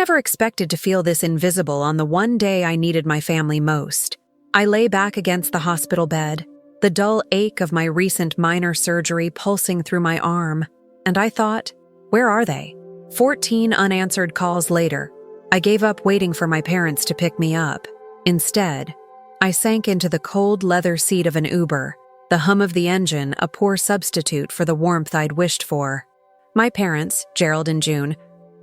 never expected to feel this invisible on the one day I needed my family most. I lay back against the hospital bed, the dull ache of my recent minor surgery pulsing through my arm, and I thought, where are they? 14 unanswered calls later, I gave up waiting for my parents to pick me up. Instead, I sank into the cold leather seat of an Uber, the hum of the engine a poor substitute for the warmth I'd wished for. My parents, Gerald and June,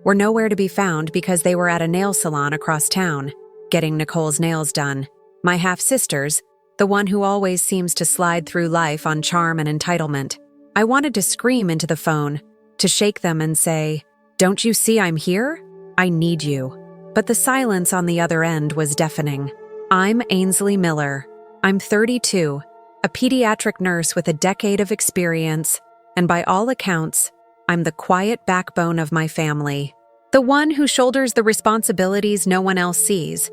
were nowhere to be found because they were at a nail salon across town, getting Nicole's nails done. My half-sisters, the one who always seems to slide through life on charm and entitlement. I wanted to scream into the phone, to shake them and say, "Don't you see I'm here? I need you." But the silence on the other end was deafening. I'm Ainsley Miller. I'm 32, a pediatric nurse with a decade of experience, and by all accounts, I'm the quiet backbone of my family. The one who shoulders the responsibilities no one else sees,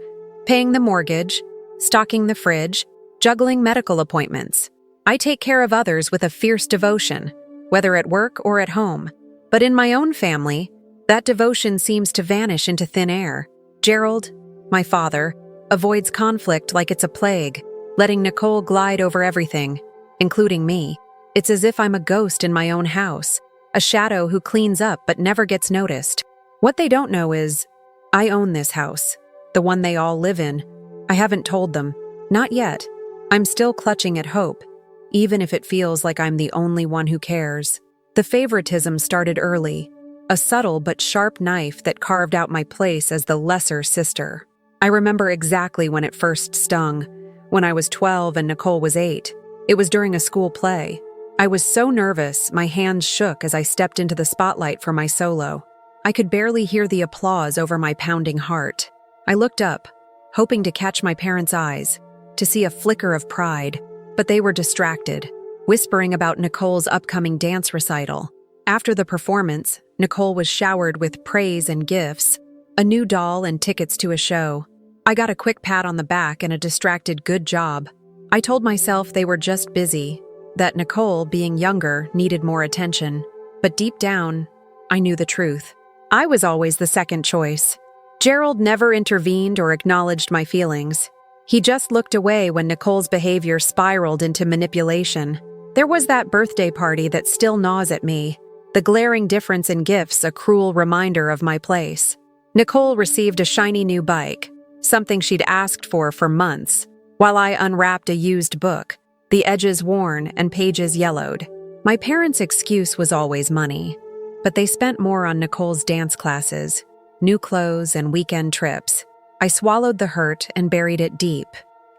paying the mortgage, stocking the fridge, juggling medical appointments. I take care of others with a fierce devotion, whether at work or at home. But in my own family, that devotion seems to vanish into thin air. Gerald, my father, avoids conflict like it's a plague, letting Nicole glide over everything, including me. It's as if I'm a ghost in my own house, a shadow who cleans up but never gets noticed. What they don't know is, I own this house, the one they all live in. I haven't told them. Not yet. I'm still clutching at hope, even if it feels like I'm the only one who cares. The favoritism started early, a subtle but sharp knife that carved out my place as the lesser sister. I remember exactly when it first stung, when I was 12 and Nicole was 8. It was during a school play. I was so nervous, my hands shook as I stepped into the spotlight for my solo. I could barely hear the applause over my pounding heart. I looked up, hoping to catch my parents' eyes, to see a flicker of pride, but they were distracted, whispering about Nicole's upcoming dance recital. After the performance, Nicole was showered with praise and gifts, a new doll and tickets to a show. I got a quick pat on the back and a distracted good job. I told myself they were just busy, that Nicole, being younger, needed more attention. But deep down, I knew the truth. I was always the second choice. Gerald never intervened or acknowledged my feelings. He just looked away when Nicole's behavior spiraled into manipulation. There was that birthday party that still gnaws at me, the glaring difference in gifts a cruel reminder of my place. Nicole received a shiny new bike, something she'd asked for months, while I unwrapped a used book, the edges worn and pages yellowed. My parents' excuse was always money, but they spent more on Nicole's dance classes, new clothes, and weekend trips. I swallowed the hurt and buried it deep,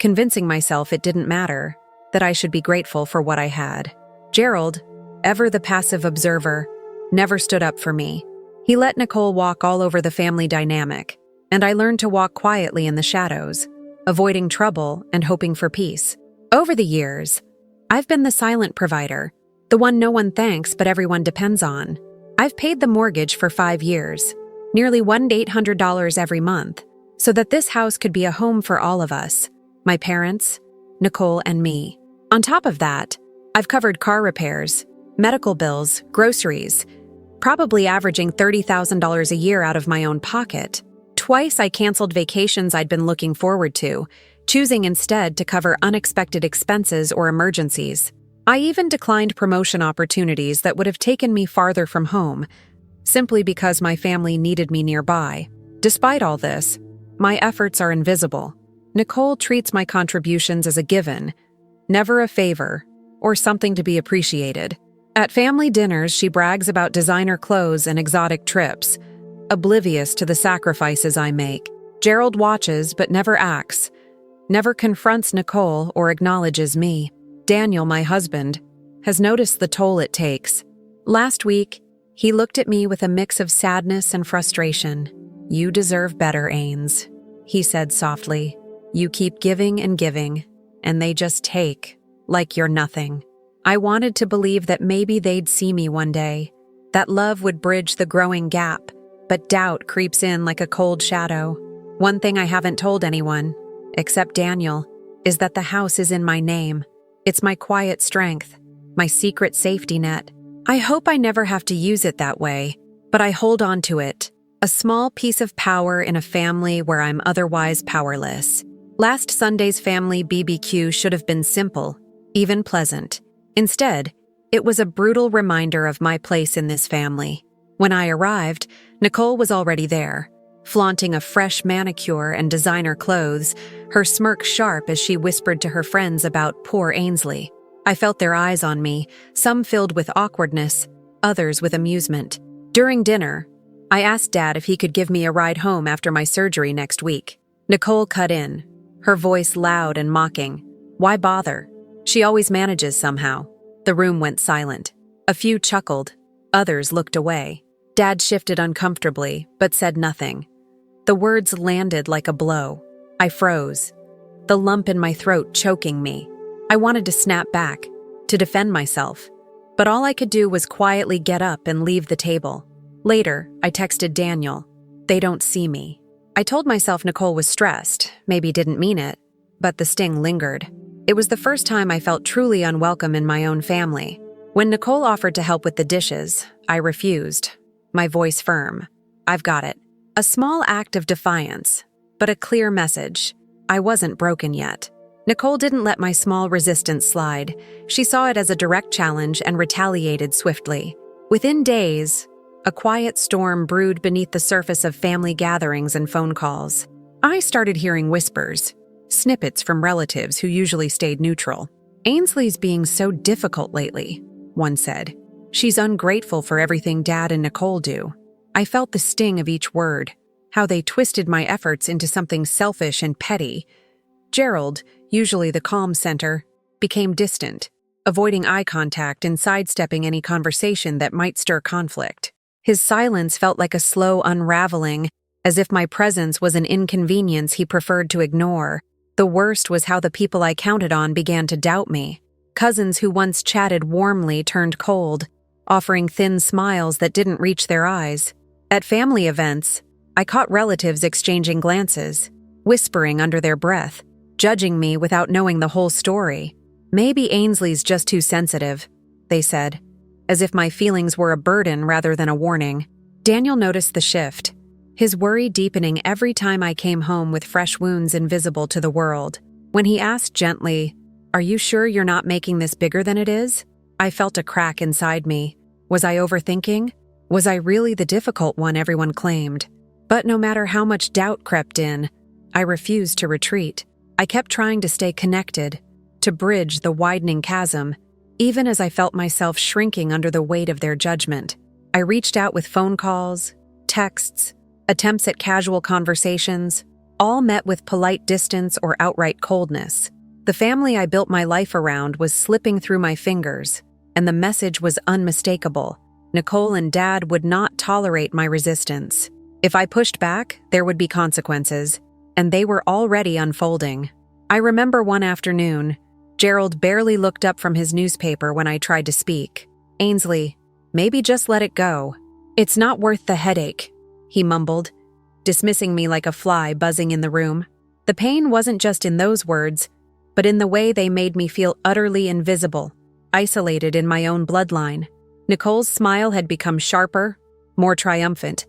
convincing myself it didn't matter, that I should be grateful for what I had. Gerald, ever the passive observer, never stood up for me. He let Nicole walk all over the family dynamic, and I learned to walk quietly in the shadows, avoiding trouble and hoping for peace. Over the years, I've been the silent provider, the one no one thanks but everyone depends on. I've paid the mortgage for 5 years, nearly $1,800 every month, so that this house could be a home for all of us, my parents, Nicole, and me. On top of that, I've covered car repairs, medical bills, groceries, probably averaging $30,000 a year out of my own pocket. Twice I canceled vacations I'd been looking forward to, choosing instead to cover unexpected expenses or emergencies. I even declined promotion opportunities that would have taken me farther from home, simply because my family needed me nearby. Despite all this, my efforts are invisible. Nicole treats my contributions as a given, never a favor, or something to be appreciated. At family dinners, she brags about designer clothes and exotic trips, oblivious to the sacrifices I make. Gerald watches but never acts, never confronts Nicole or acknowledges me. Daniel, my husband, has noticed the toll it takes. Last week, he looked at me with a mix of sadness and frustration. "You deserve better, Ains," he said softly. "You keep giving and giving, and they just take, like you're nothing." I wanted to believe that maybe they'd see me one day, that love would bridge the growing gap, but doubt creeps in like a cold shadow. One thing I haven't told anyone, except Daniel, is that the house is in my name. It's my quiet strength, my secret safety net. I hope I never have to use it that way, but I hold on to it, A small piece of power in a family where I'm otherwise powerless. Last Sunday's family BBQ should have been simple, even pleasant. Instead, it was a brutal reminder of my place in this family. When I arrived, Nicole was already there, flaunting a fresh manicure and designer clothes, her smirk sharp as she whispered to her friends about poor Ainsley. I felt their eyes on me, some filled with awkwardness, others with amusement. During dinner, I asked Dad if he could give me a ride home after my surgery next week. Nicole cut in, her voice loud and mocking. Why bother? She always manages somehow. The room went silent. A few chuckled, others looked away. Dad shifted uncomfortably, but said nothing. The words landed like a blow. I froze, the lump in my throat choking me. I wanted to snap back, to defend myself, but all I could do was quietly get up and leave the table. Later, I texted Daniel. They don't see me. I told myself Nicole was stressed, maybe didn't mean it, but the sting lingered. It was the first time I felt truly unwelcome in my own family. When Nicole offered to help with the dishes, I refused, my voice firm. I've got it. A small act of defiance, but a clear message. I wasn't broken yet. Nicole didn't let my small resistance slide. She saw it as a direct challenge and retaliated swiftly. Within days, a quiet storm brewed beneath the surface of family gatherings and phone calls. I started hearing whispers, snippets from relatives who usually stayed neutral. Ainsley's being so difficult lately, one said. She's ungrateful for everything Dad and Nicole do. I felt the sting of each word, how they twisted my efforts into something selfish and petty. Gerald, usually the calm center, became distant, avoiding eye contact and sidestepping any conversation that might stir conflict. His silence felt like a slow unraveling, as if my presence was an inconvenience he preferred to ignore. The worst was how the people I counted on began to doubt me. Cousins who once chatted warmly turned cold, offering thin smiles that didn't reach their eyes. At family events, I caught relatives exchanging glances, whispering under their breath, judging me without knowing the whole story. Maybe Ainsley's just too sensitive, they said, as if my feelings were a burden rather than a warning. Daniel noticed the shift, his worry deepening every time I came home with fresh wounds invisible to the world. When he asked gently, "Are you sure you're not making this bigger than it is?" I felt a crack inside me. Was I overthinking? Was I really the difficult one everyone claimed? But no matter how much doubt crept in, I refused to retreat. I kept trying to stay connected, to bridge the widening chasm, even as I felt myself shrinking under the weight of their judgment. I reached out with phone calls, texts, attempts at casual conversations, all met with polite distance or outright coldness. The family I built my life around was slipping through my fingers, and the message was unmistakable. Nicole and Dad would not tolerate my resistance. If I pushed back, there would be consequences, and they were already unfolding. I remember one afternoon, Gerald barely looked up from his newspaper when I tried to speak. "Ainsley, maybe just let it go. It's not worth the headache," he mumbled, dismissing me like a fly buzzing in the room. The pain wasn't just in those words, but in the way they made me feel utterly invisible, isolated in my own bloodline. Nicole's smile had become sharper, more triumphant,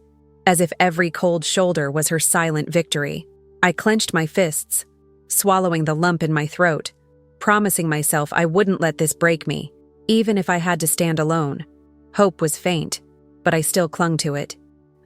as if every cold shoulder was her silent victory. I clenched my fists, swallowing the lump in my throat, promising myself I wouldn't let this break me, even if I had to stand alone. Hope was faint, but I still clung to it.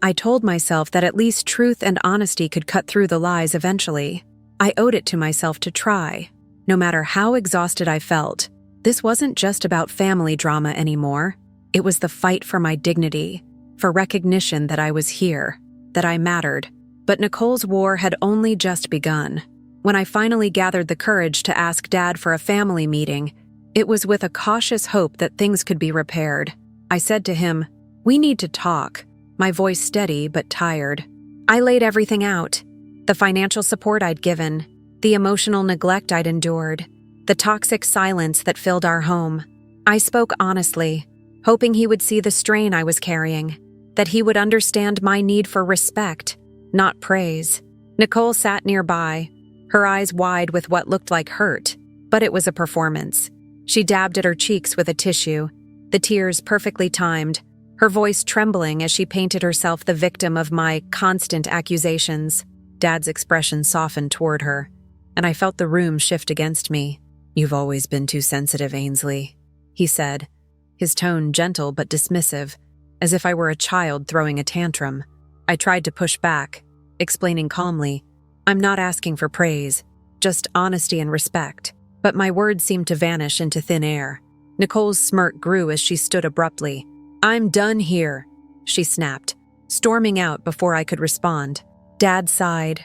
I told myself that at least truth and honesty could cut through the lies eventually. I owed it to myself to try, no matter how exhausted I felt. This wasn't just about family drama anymore. It was the fight for my dignity, for recognition that I was here, that I mattered. But Nicole's war had only just begun. When I finally gathered the courage to ask Dad for a family meeting, it was with a cautious hope that things could be repaired. I said to him, "We need to talk," my voice steady but tired. I laid everything out. The financial support I'd given, the emotional neglect I'd endured, the toxic silence that filled our home. I spoke honestly, hoping he would see the strain I was carrying, that he would understand my need for respect, not praise. Nicole sat nearby, her eyes wide with what looked like hurt, but it was a performance. She dabbed at her cheeks with a tissue, the tears perfectly timed, her voice trembling as she painted herself the victim of my constant accusations. Dad's expression softened toward her, and I felt the room shift against me. "You've always been too sensitive, Ainsley," he said, his tone gentle but dismissive, as if I were a child throwing a tantrum. I tried to push back, explaining calmly, "I'm not asking for praise, just honesty and respect." But my words seemed to vanish into thin air. Nicole's smirk grew as she stood abruptly. "I'm done here," she snapped, storming out before I could respond. Dad sighed,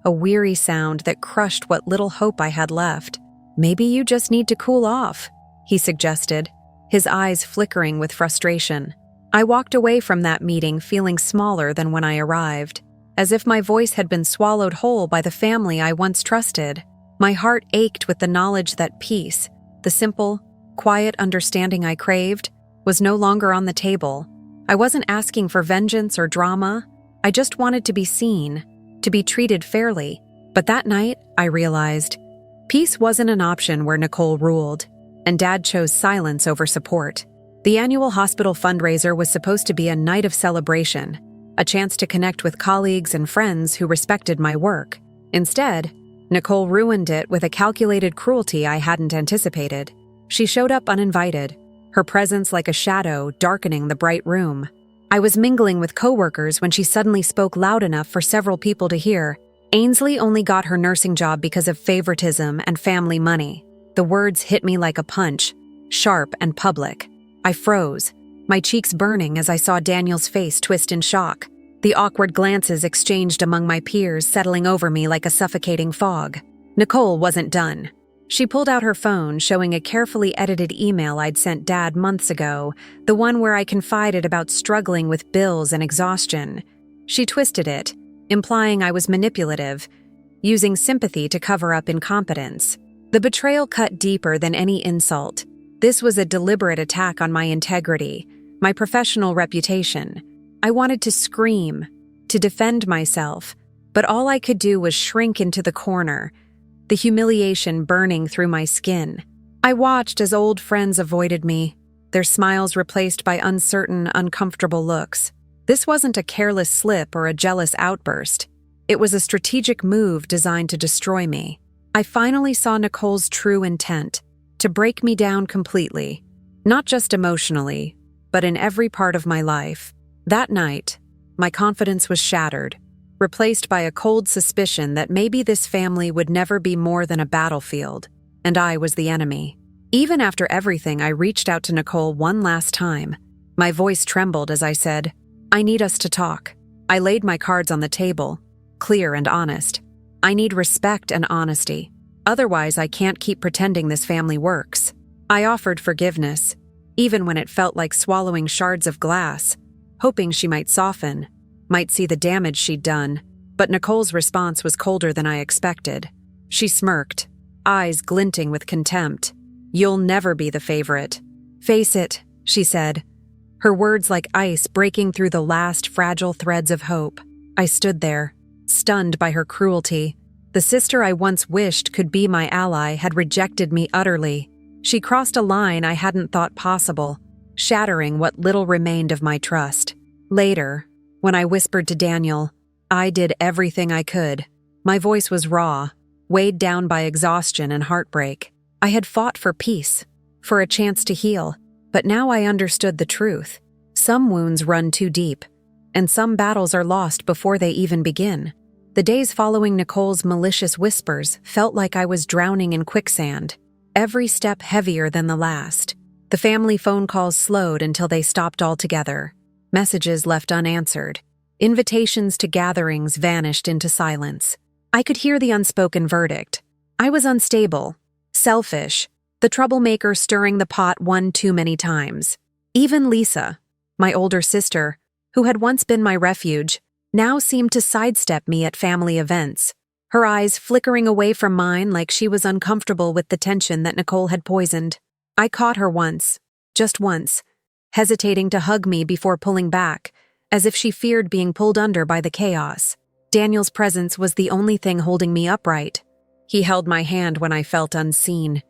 a weary sound that crushed what little hope I had left. "Maybe you just need to cool off," he suggested, his eyes flickering with frustration. I walked away from that meeting feeling smaller than when I arrived, as if my voice had been swallowed whole by the family I once trusted. My heart ached with the knowledge that peace, the simple, quiet understanding I craved, was no longer on the table. I wasn't asking for vengeance or drama. I just wanted to be seen, to be treated fairly. But that night, I realized, peace wasn't an option where Nicole ruled, and Dad chose silence over support. The annual hospital fundraiser was supposed to be a night of celebration, a chance to connect with colleagues and friends who respected my work. Instead, Nicole ruined it with a calculated cruelty I hadn't anticipated. She showed up uninvited, her presence like a shadow darkening the bright room. I was mingling with coworkers when she suddenly spoke loud enough for several people to hear. "Ainsley only got her nursing job because of favoritism and family money." The words hit me like a punch, sharp and public. I froze, my cheeks burning as I saw Daniel's face twist in shock. The awkward glances exchanged among my peers settling over me like a suffocating fog. Nicole wasn't done. She pulled out her phone, showing a carefully edited email I'd sent Dad months ago, the one where I confided about struggling with bills and exhaustion. She twisted it, implying I was manipulative, using sympathy to cover up incompetence. The betrayal cut deeper than any insult. This was a deliberate attack on my integrity, my professional reputation. I wanted to scream, to defend myself, but all I could do was shrink into the corner, the humiliation burning through my skin. I watched as old friends avoided me, their smiles replaced by uncertain, uncomfortable looks. This wasn't a careless slip or a jealous outburst. It was a strategic move designed to destroy me. I finally saw Nicole's true intent, to break me down completely, not just emotionally, but in every part of my life. That night, my confidence was shattered, replaced by a cold suspicion that maybe this family would never be more than a battlefield, and I was the enemy. Even after everything, I reached out to Nicole one last time. My voice trembled as I said, "I need us to talk." I laid my cards on the table, clear and honest. I need respect and honesty. Otherwise, I can't keep pretending this family works. I offered forgiveness, even when it felt like swallowing shards of glass, hoping she might soften, might see the damage she'd done. But Nicole's response was colder than I expected. She smirked, eyes glinting with contempt. "You'll never be the favorite. Face it," she said, her words like ice breaking through the last fragile threads of hope. I stood there, stunned by her cruelty. The sister I once wished could be my ally had rejected me utterly. She crossed a line I hadn't thought possible, shattering what little remained of my trust. Later, when I whispered to Daniel, I did everything I could. My voice was raw, weighed down by exhaustion and heartbreak. I had fought for peace, for a chance to heal, but now I understood the truth. Some wounds run too deep, and some battles are lost before they even begin. The days following Nicole's malicious whispers felt like I was drowning in quicksand, every step heavier than the last. The family phone calls slowed until they stopped altogether. Messages left unanswered. Invitations to gatherings vanished into silence. I could hear the unspoken verdict. I was unstable, selfish, the troublemaker stirring the pot one too many times. Even Lisa, my older sister, who had once been my refuge, now seemed to sidestep me at family events, her eyes flickering away from mine like she was uncomfortable with the tension that Nicole had poisoned. I caught her once, just once, hesitating to hug me before pulling back, as if she feared being pulled under by the chaos. Daniel's presence was the only thing holding me upright. He held my hand when I felt unseen,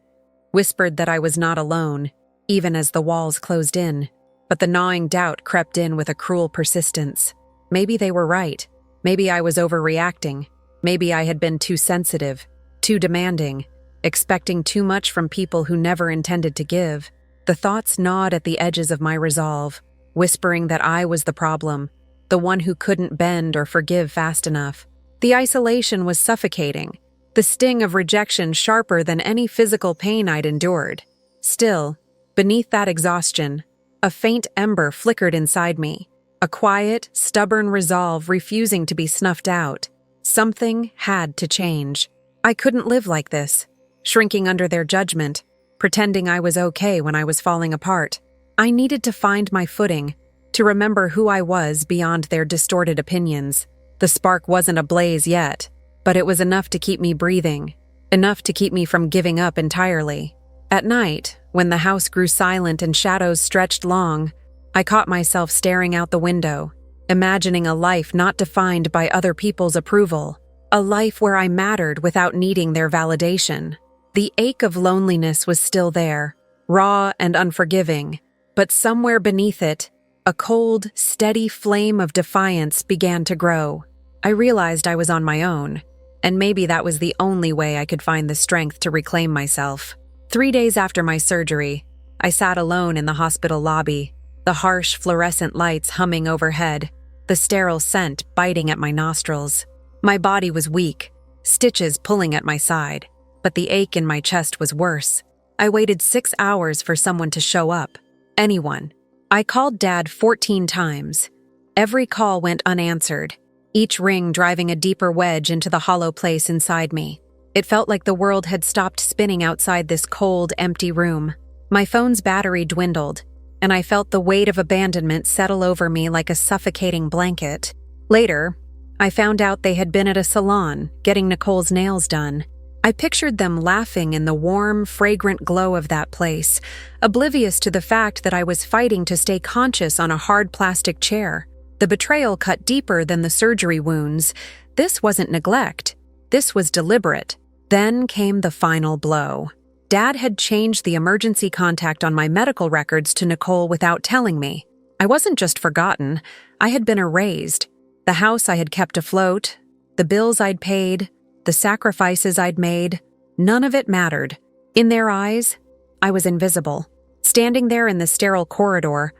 whispered that I was not alone, even as the walls closed in. But the gnawing doubt crept in with a cruel persistence. Maybe they were right. Maybe I was overreacting. Maybe I had been too sensitive, too demanding, expecting too much from people who never intended to give. The thoughts gnawed at the edges of my resolve, whispering that I was the problem, the one who couldn't bend or forgive fast enough. The isolation was suffocating, the sting of rejection sharper than any physical pain I'd endured. Still, beneath that exhaustion, a faint ember flickered inside me, a quiet, stubborn resolve refusing to be snuffed out. Something had to change. I couldn't live like this, shrinking under their judgment, pretending I was okay when I was falling apart. I needed to find my footing, to remember who I was beyond their distorted opinions. The spark wasn't ablaze yet, but it was enough to keep me breathing, enough to keep me from giving up entirely. At night, when the house grew silent and shadows stretched long, I caught myself staring out the window, imagining a life not defined by other people's approval, a life where I mattered without needing their validation. The ache of loneliness was still there, raw and unforgiving, but somewhere beneath it, a cold, steady flame of defiance began to grow. I realized I was on my own, and maybe that was the only way I could find the strength to reclaim myself. 3 days after my surgery, I sat alone in the hospital lobby, the harsh fluorescent lights humming overhead, the sterile scent biting at my nostrils. My body was weak, stitches pulling at my side, but the ache in my chest was worse. I waited 6 hours for someone to show up. Anyone. I called Dad 14 times. Every call went unanswered, each ring driving a deeper wedge into the hollow place inside me. It felt like the world had stopped spinning outside this cold, empty room. My phone's battery dwindled, and I felt the weight of abandonment settle over me like a suffocating blanket. Later, I found out they had been at a salon, getting Nicole's nails done. I pictured them laughing in the warm, fragrant glow of that place, oblivious to the fact that I was fighting to stay conscious on a hard plastic chair. The betrayal cut deeper than the surgery wounds. This wasn't neglect. This was deliberate. Then came the final blow. Dad had changed the emergency contact on my medical records to Nicole without telling me. I wasn't just forgotten. I had been erased. The house I had kept afloat, the bills I'd paid, the sacrifices I'd made, none of it mattered. In their eyes, I was invisible. Standing there in the sterile corridor,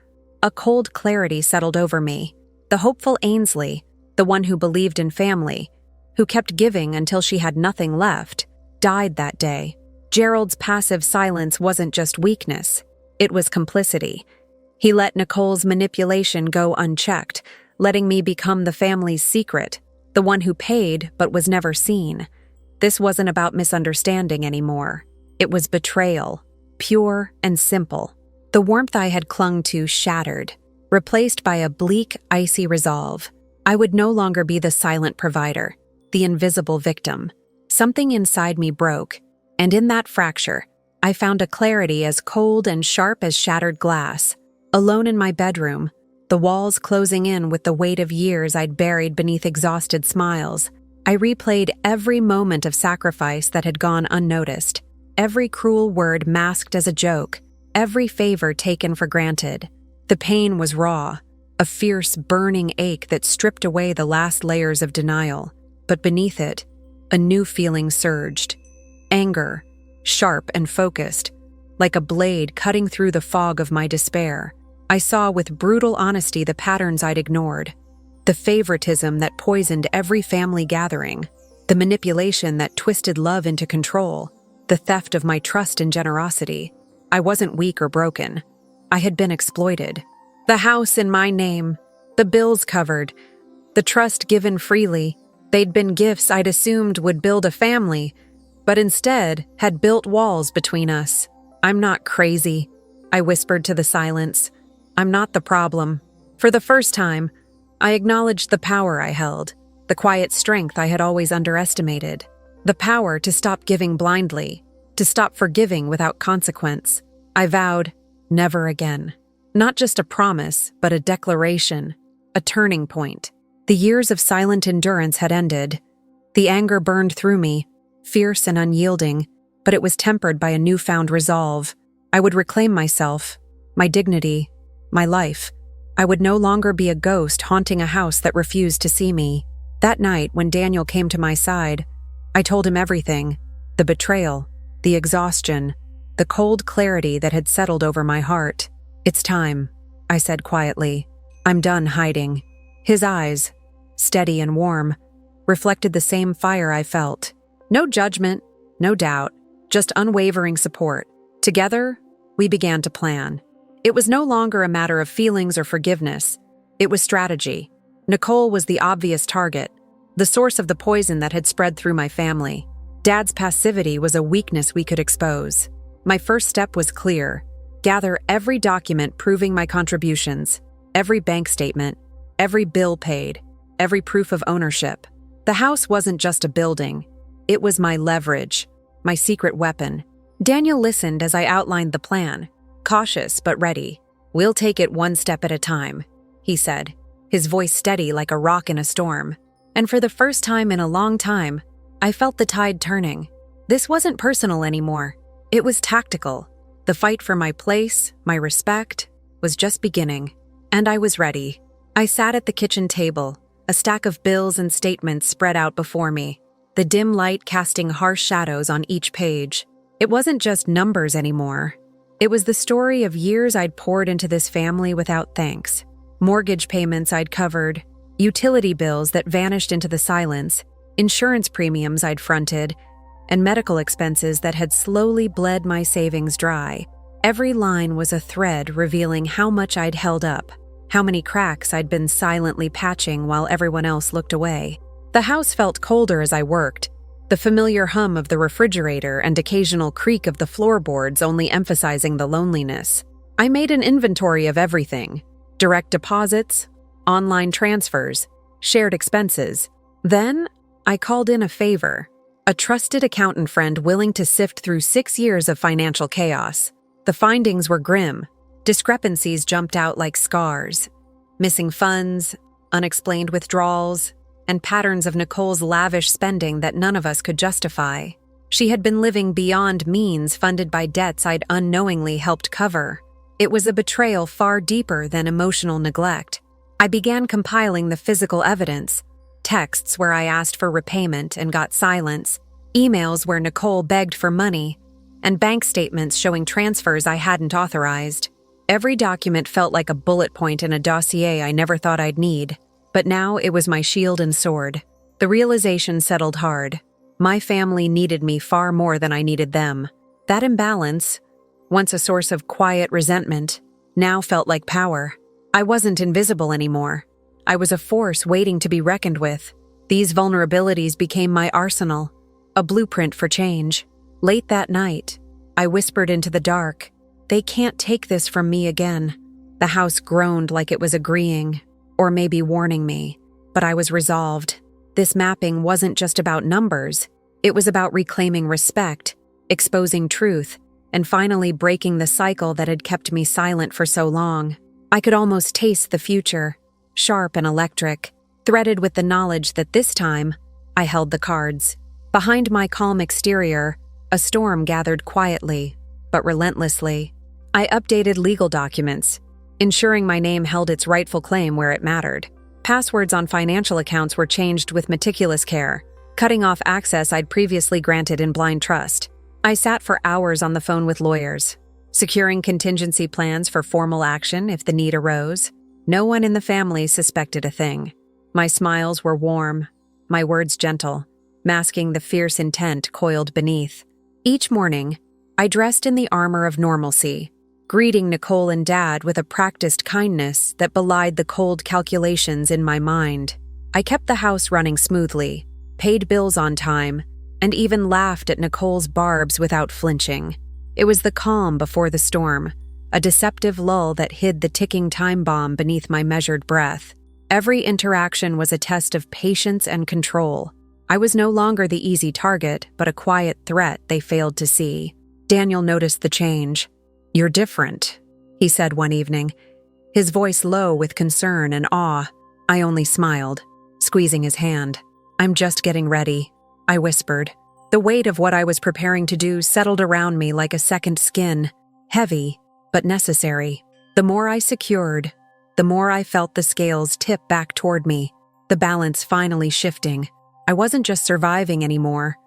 a cold clarity settled over me. The hopeful Ainsley, the one who believed in family, who kept giving until she had nothing left, died that day. Gerald's passive silence wasn't just weakness, it was complicity. He let Nicole's manipulation go unchecked, letting me become the family's secret, the one who paid but was never seen. This wasn't about misunderstanding anymore. It was betrayal, pure and simple. The warmth I had clung to shattered, replaced by a bleak, icy resolve. I would no longer be the silent provider, the invisible victim. Something inside me broke, and in that fracture, I found a clarity as cold and sharp as shattered glass. Alone in my bedroom, the walls closing in with the weight of years I'd buried beneath exhausted smiles, I replayed every moment of sacrifice that had gone unnoticed, every cruel word masked as a joke, every favor taken for granted. The pain was raw, a fierce, burning ache that stripped away the last layers of denial. But beneath it, a new feeling surged. Anger, sharp and focused, like a blade cutting through the fog of my despair. I saw with brutal honesty the patterns I'd ignored, the favoritism that poisoned every family gathering, the manipulation that twisted love into control, the theft of my trust and generosity. I wasn't weak or broken. I had been exploited. The house in my name, the bills covered, the trust given freely. They'd been gifts I'd assumed would build a family, but instead had built walls between us. "I'm not crazy," I whispered to the silence. "I'm not the problem." For the first time, I acknowledged the power I held, the quiet strength I had always underestimated, the power to stop giving blindly, to stop forgiving without consequence. I vowed, never again. Not just a promise, but a declaration, a turning point. The years of silent endurance had ended. The anger burned through me, fierce and unyielding, but it was tempered by a newfound resolve. I would reclaim myself, my dignity, my life. I would no longer be a ghost haunting a house that refused to see me. That night, when Daniel came to my side, I told him everything: the betrayal, the exhaustion, the cold clarity that had settled over my heart. "It's time," I said quietly. "I'm done hiding." His eyes, steady and warm, reflected the same fire I felt. No judgment, no doubt, just unwavering support. Together, we began to plan. It was no longer a matter of feelings or forgiveness. It was strategy. Nicole was the obvious target, the source of the poison that had spread through my family. Dad's passivity was a weakness we could expose. My first step was clear: gather every document proving my contributions, every bank statement, every bill paid, every proof of ownership. The house wasn't just a building. It was my leverage, my secret weapon. Daniel listened as I outlined the plan, cautious but ready. "We'll take it one step at a time," he said, his voice steady like a rock in a storm. And for the first time in a long time, I felt the tide turning. This wasn't personal anymore. It was tactical. The fight for my place, my respect, was just beginning. And I was ready. I sat at the kitchen table, a stack of bills and statements spread out before me, the dim light casting harsh shadows on each page. It wasn't just numbers anymore. It was the story of years I'd poured into this family without thanks. Mortgage payments I'd covered, utility bills that vanished into the silence, insurance premiums I'd fronted, and medical expenses that had slowly bled my savings dry. Every line was a thread revealing how much I'd held up, how many cracks I'd been silently patching while everyone else looked away. The house felt colder as I worked, the familiar hum of the refrigerator and occasional creak of the floorboards only emphasizing the loneliness. I made an inventory of everything: direct deposits, online transfers, shared expenses. Then, I called in a favor, a trusted accountant friend willing to sift through 6 years of financial chaos. The findings were grim. Discrepancies jumped out like scars. Missing funds, unexplained withdrawals, and patterns of Nicole's lavish spending that none of us could justify. She had been living beyond means, funded by debts I'd unknowingly helped cover. It was a betrayal far deeper than emotional neglect. I began compiling the physical evidence: texts where I asked for repayment and got silence, emails where Nicole begged for money, and bank statements showing transfers I hadn't authorized. Every document felt like a bullet point in a dossier I never thought I'd need, but now it was my shield and sword. The realization settled hard. My family needed me far more than I needed them. That imbalance, once a source of quiet resentment, now felt like power. I wasn't invisible anymore. I was a force waiting to be reckoned with. These vulnerabilities became my arsenal, a blueprint for change. Late that night, I whispered into the dark, "They can't take this from me again." The house groaned like it was agreeing, or maybe warning me, but I was resolved. This mapping wasn't just about numbers. It was about reclaiming respect, exposing truth, and finally breaking the cycle that had kept me silent for so long. I could almost taste the future, sharp and electric, threaded with the knowledge that this time, I held the cards. Behind my calm exterior, a storm gathered quietly, but relentlessly. I updated legal documents, ensuring my name held its rightful claim where it mattered. Passwords on financial accounts were changed with meticulous care, cutting off access I'd previously granted in blind trust. I sat for hours on the phone with lawyers, securing contingency plans for formal action if the need arose. No one in the family suspected a thing. My smiles were warm, my words gentle, masking the fierce intent coiled beneath. Each morning, I dressed in the armor of normalcy, greeting Nicole and Dad with a practiced kindness that belied the cold calculations in my mind. I kept the house running smoothly, paid bills on time, and even laughed at Nicole's barbs without flinching. It was the calm before the storm, a deceptive lull that hid the ticking time bomb beneath my measured breath. Every interaction was a test of patience and control. I was no longer the easy target, but a quiet threat they failed to see. Daniel noticed the change. "You're different," he said one evening, his voice low with concern and awe. I only smiled, squeezing his hand. "I'm just getting ready," I whispered. The weight of what I was preparing to do settled around me like a second skin, heavy, but necessary. The more I secured, the more I felt the scales tip back toward me, the balance finally shifting. I wasn't just surviving anymore.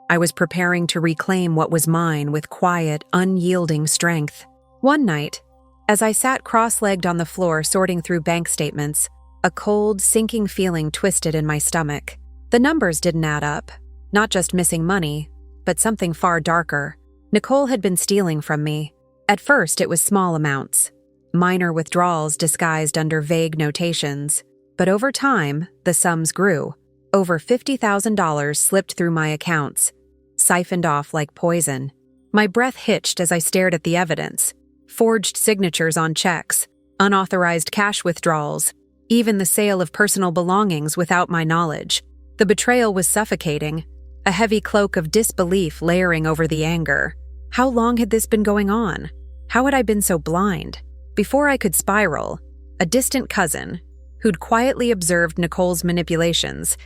I was preparing to reclaim what was mine with quiet, unyielding strength. One night, as I sat cross-legged on the floor sorting through bank statements, a cold, sinking feeling twisted in my stomach. The numbers didn't add up. Not just missing money, but something far darker. Nicole had been stealing from me. At first, it was small amounts, minor withdrawals disguised under vague notations. But over time, the sums grew. Over $50,000 slipped through my accounts, siphoned off like poison. My breath hitched as I stared at the evidence. Forged signatures on checks, unauthorized cash withdrawals, even the sale of personal belongings without my knowledge. The betrayal was suffocating, a heavy cloak of disbelief layering over the anger. How long had this been going on? How had I been so blind? Before I could spiral, a distant cousin, who'd quietly observed Nicole's manipulations,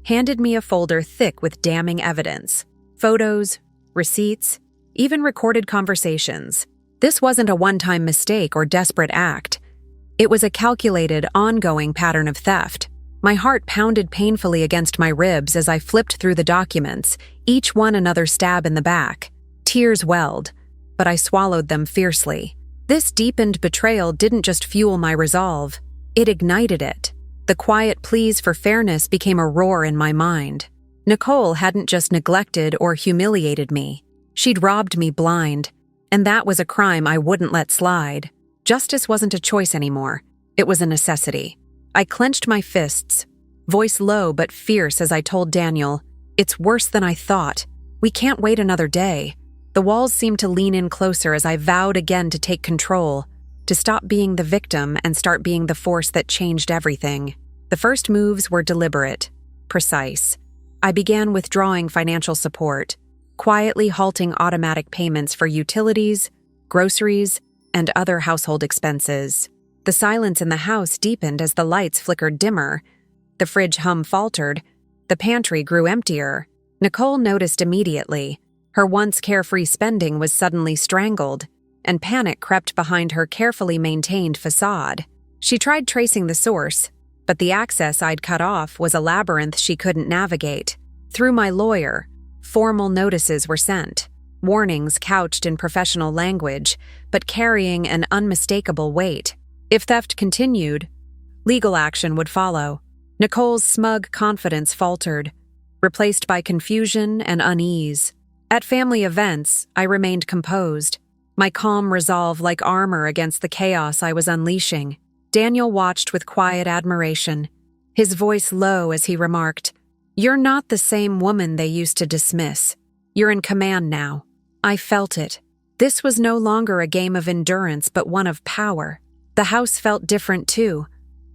handed me a folder thick with damning evidence. Photos, receipts, even recorded conversations. This wasn't a one-time mistake or desperate act. It was a calculated, ongoing pattern of theft. My heart pounded painfully against my ribs as I flipped through the documents, each one another stab in the back. Tears welled, but I swallowed them fiercely. This deepened betrayal didn't just fuel my resolve, it ignited it. The quiet pleas for fairness became a roar in my mind. Nicole hadn't just neglected or humiliated me. She'd robbed me blind, and that was a crime I wouldn't let slide. Justice wasn't a choice anymore. It was a necessity. I clenched my fists, voice low but fierce as I told Daniel, "It's worse than I thought. We can't wait another day." The walls seemed to lean in closer as I vowed again to take control, to stop being the victim and start being the force that changed everything. The first moves were deliberate, precise. I began withdrawing financial support, quietly halting automatic payments for utilities, groceries, and other household expenses. The silence in the house deepened as the lights flickered dimmer. The fridge hum faltered. The pantry grew emptier. Nicole noticed immediately. Her once carefree spending was suddenly strangled, and panic crept behind her carefully maintained facade. She tried tracing the source, but the access I'd cut off was a labyrinth she couldn't navigate. Through my lawyer, formal notices were sent, warnings couched in professional language, but carrying an unmistakable weight. If theft continued, legal action would follow. Nicole's smug confidence faltered, replaced by confusion and unease. At family events, I remained composed, my calm resolve like armor against the chaos I was unleashing. Daniel watched with quiet admiration, his voice low as he remarked, "You're not the same woman they used to dismiss. You're in command now." I felt it. This was no longer a game of endurance but one of power. The house felt different too,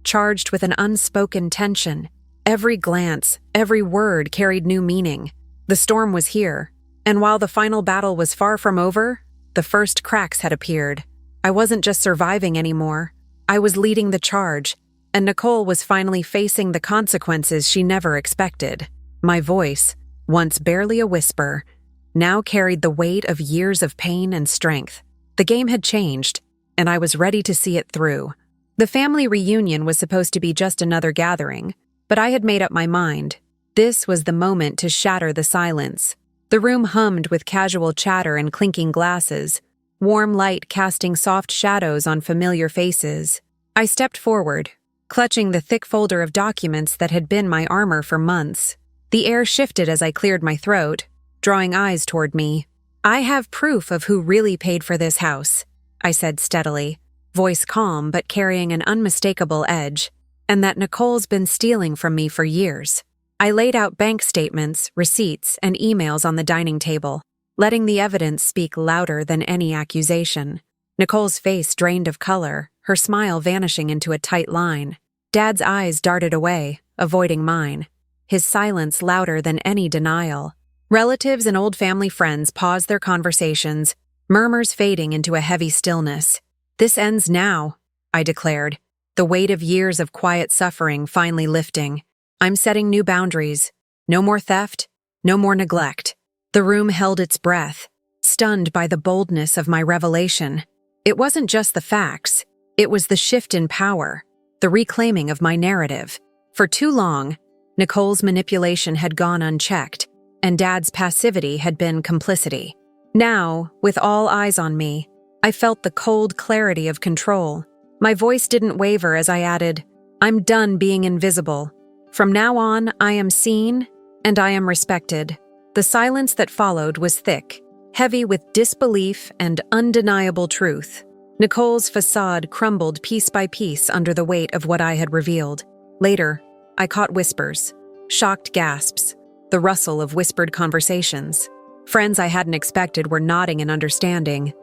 charged with an unspoken tension. Every glance, every word carried new meaning. The storm was here, and while the final battle was far from over, the first cracks had appeared. I wasn't just surviving anymore. I was leading the charge, and Nicole was finally facing the consequences she never expected. My voice, once barely a whisper, now carried the weight of years of pain and strength. The game had changed, and I was ready to see it through. The family reunion was supposed to be just another gathering, but I had made up my mind. This was the moment to shatter the silence. The room hummed with casual chatter and clinking glasses, warm light casting soft shadows on familiar faces. I stepped forward, clutching the thick folder of documents that had been my armor for months. The air shifted as I cleared my throat, drawing eyes toward me. "I have proof of who really paid for this house," I said steadily, voice calm but carrying an unmistakable edge, "and that Nicole's been stealing from me for years." I laid out bank statements, receipts, and emails on the dining table, letting the evidence speak louder than any accusation. Nicole's face drained of color, her smile vanishing into a tight line. Dad's eyes darted away, avoiding mine, his silence louder than any denial. Relatives and old family friends paused their conversations, murmurs fading into a heavy stillness. "This ends now," I declared, the weight of years of quiet suffering finally lifting. "I'm setting new boundaries. No more theft, no more neglect." The room held its breath, stunned by the boldness of my revelation. It wasn't just the facts, It was the shift in power, the reclaiming of my narrative. For too long, Nicole's manipulation had gone unchecked, and Dad's passivity had been complicity. Now, with all eyes on me, I felt the cold clarity of control. My voice didn't waver as I added, "I'm done being invisible. From now on, I am seen, and I am respected." The silence that followed was thick, heavy with disbelief and undeniable truth. Nicole's facade crumbled piece by piece under the weight of what I had revealed. Later, I caught whispers, shocked gasps, the rustle of whispered conversations. Friends I hadn't expected were nodding in understanding.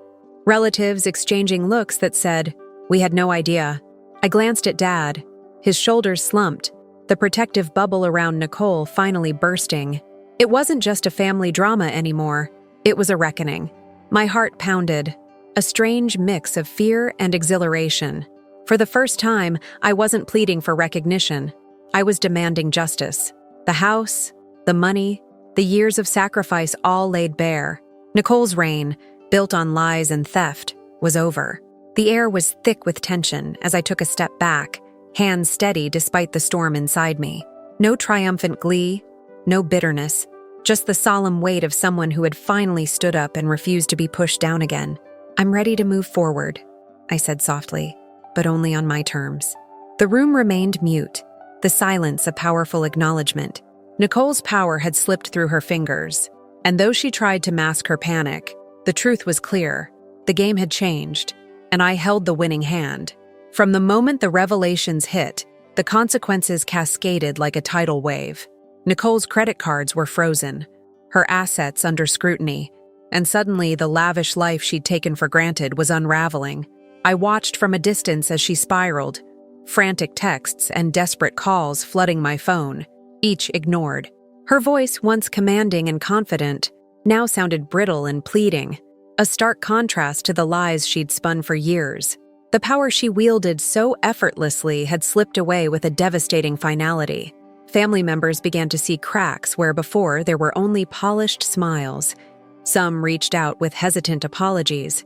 Relatives exchanging looks that said, "We had no idea." I glanced at Dad. His shoulders slumped, the protective bubble around Nicole finally bursting. It wasn't just a family drama anymore. It was a reckoning. My heart pounded, a strange mix of fear and exhilaration. For the first time, I wasn't pleading for recognition. I was demanding justice. The house, the money, the years of sacrifice all laid bare. Nicole's reign, built on lies and theft, was over. The air was thick with tension as I took a step back, hands steady despite the storm inside me. No triumphant glee, no bitterness, just the solemn weight of someone who had finally stood up and refused to be pushed down again. "I'm ready to move forward," I said softly, but only on my terms. The room remained mute, the silence a powerful acknowledgement. Nicole's power had slipped through her fingers, and though she tried to mask her panic, the truth was clear. The game had changed, and I held the winning hand. From the moment the revelations hit, the consequences cascaded like a tidal wave. Nicole's credit cards were frozen, her assets under scrutiny, and suddenly the lavish life she'd taken for granted was unraveling. I watched from a distance as she spiraled, frantic texts and desperate calls flooding my phone, each ignored. Her voice, once commanding and confident, now sounded brittle and pleading, a stark contrast to the lies she'd spun for years. The power she wielded so effortlessly had slipped away with a devastating finality. Family members began to see cracks where before there were only polished smiles. Some reached out with hesitant apologies,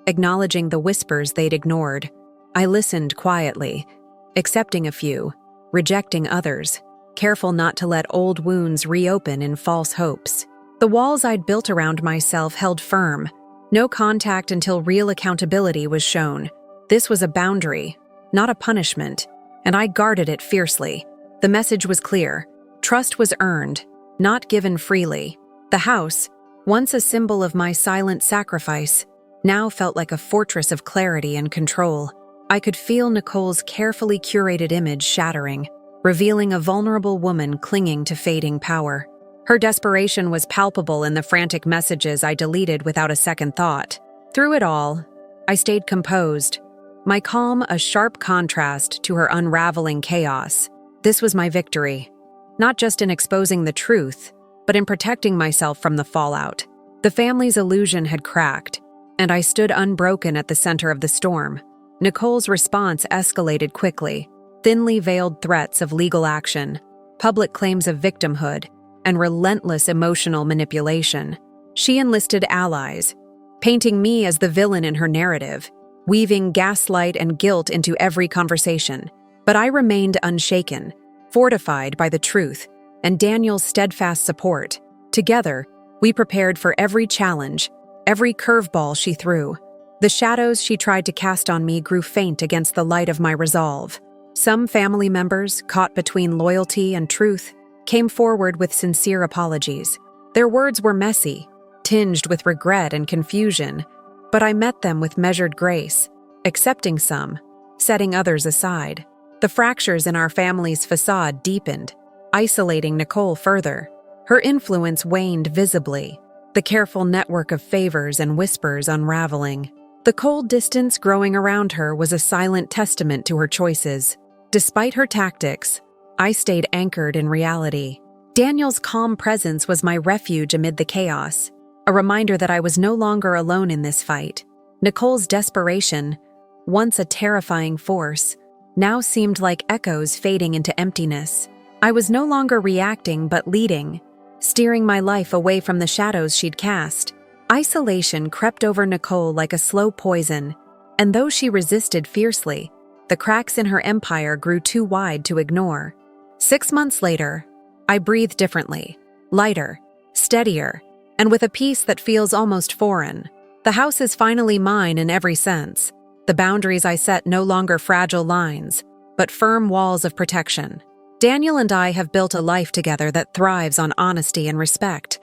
acknowledging the whispers they'd ignored. I listened quietly, accepting a few, rejecting others, careful not to let old wounds reopen in false hopes. The walls I'd built around myself held firm, no contact until real accountability was shown. This was a boundary, not a punishment, and I guarded it fiercely. The message was clear. Trust was earned, not given freely. The house, once a symbol of my silent sacrifice, now felt like a fortress of clarity and control. I could feel Nicole's carefully curated image shattering, revealing a vulnerable woman clinging to fading power. Her desperation was palpable in the frantic messages I deleted without a second thought. Through it all, I stayed composed, my calm a sharp contrast to her unraveling chaos. This was my victory, not just in exposing the truth, but in protecting myself from the fallout. The family's illusion had cracked, and I stood unbroken at the center of the storm. Nicole's response escalated quickly, thinly veiled threats of legal action, public claims of victimhood, and relentless emotional manipulation. She enlisted allies, painting me as the villain in her narrative, weaving gaslight and guilt into every conversation. But I remained unshaken, fortified by the truth and Daniel's steadfast support. Together, we prepared for every challenge, every curveball she threw. The shadows she tried to cast on me grew faint against the light of my resolve. Some family members, caught between loyalty and truth, came forward with sincere apologies. Their words were messy, tinged with regret and confusion, but I met them with measured grace, accepting some, setting others aside. The fractures in our family's facade deepened, isolating Nicole further. Her influence waned visibly, the careful network of favors and whispers unraveling. The cold distance growing around her was a silent testament to her choices. Despite her tactics, I stayed anchored in reality. Daniel's calm presence was my refuge amid the chaos, a reminder that I was no longer alone in this fight. Nicole's desperation, once a terrifying force, now seemed like echoes fading into emptiness. I was no longer reacting but leading, steering my life away from the shadows she'd cast. Isolation crept over Nicole like a slow poison, And though she resisted fiercely, the cracks in her empire grew too wide to ignore. 6 months later, I breathe differently, lighter, steadier, and with a peace that feels almost foreign. The house is finally mine in every sense. The boundaries I set no longer fragile lines, but firm walls of protection. Daniel and I have built a life together that thrives on honesty and respect.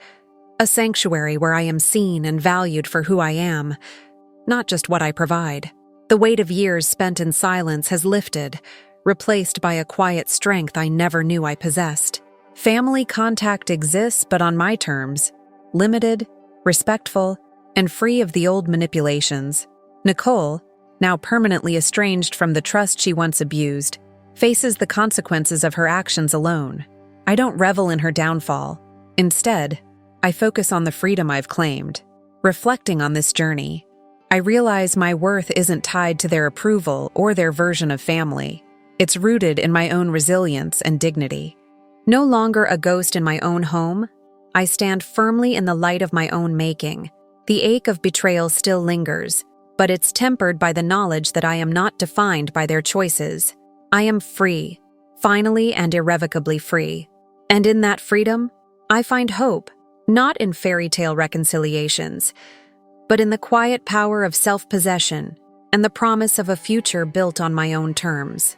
A sanctuary where I am seen and valued for who I am, not just what I provide. The weight of years spent in silence has lifted, replaced by a quiet strength I never knew I possessed. Family contact exists, but on my terms, limited, respectful, and free of the old manipulations. Nicole, now permanently estranged from the trust she once abused, faces the consequences of her actions alone. I don't revel in her downfall. Instead, I focus on the freedom I've claimed. Reflecting on this journey, I realize my worth isn't tied to their approval or their version of family. It's rooted in my own resilience and dignity. No longer a ghost in my own home, I stand firmly in the light of my own making. The ache of betrayal still lingers, but it's tempered by the knowledge that I am not defined by their choices. I am free, finally and irrevocably free. And in that freedom, I find hope, not in fairy tale reconciliations, but in the quiet power of self-possession and the promise of a future built on my own terms.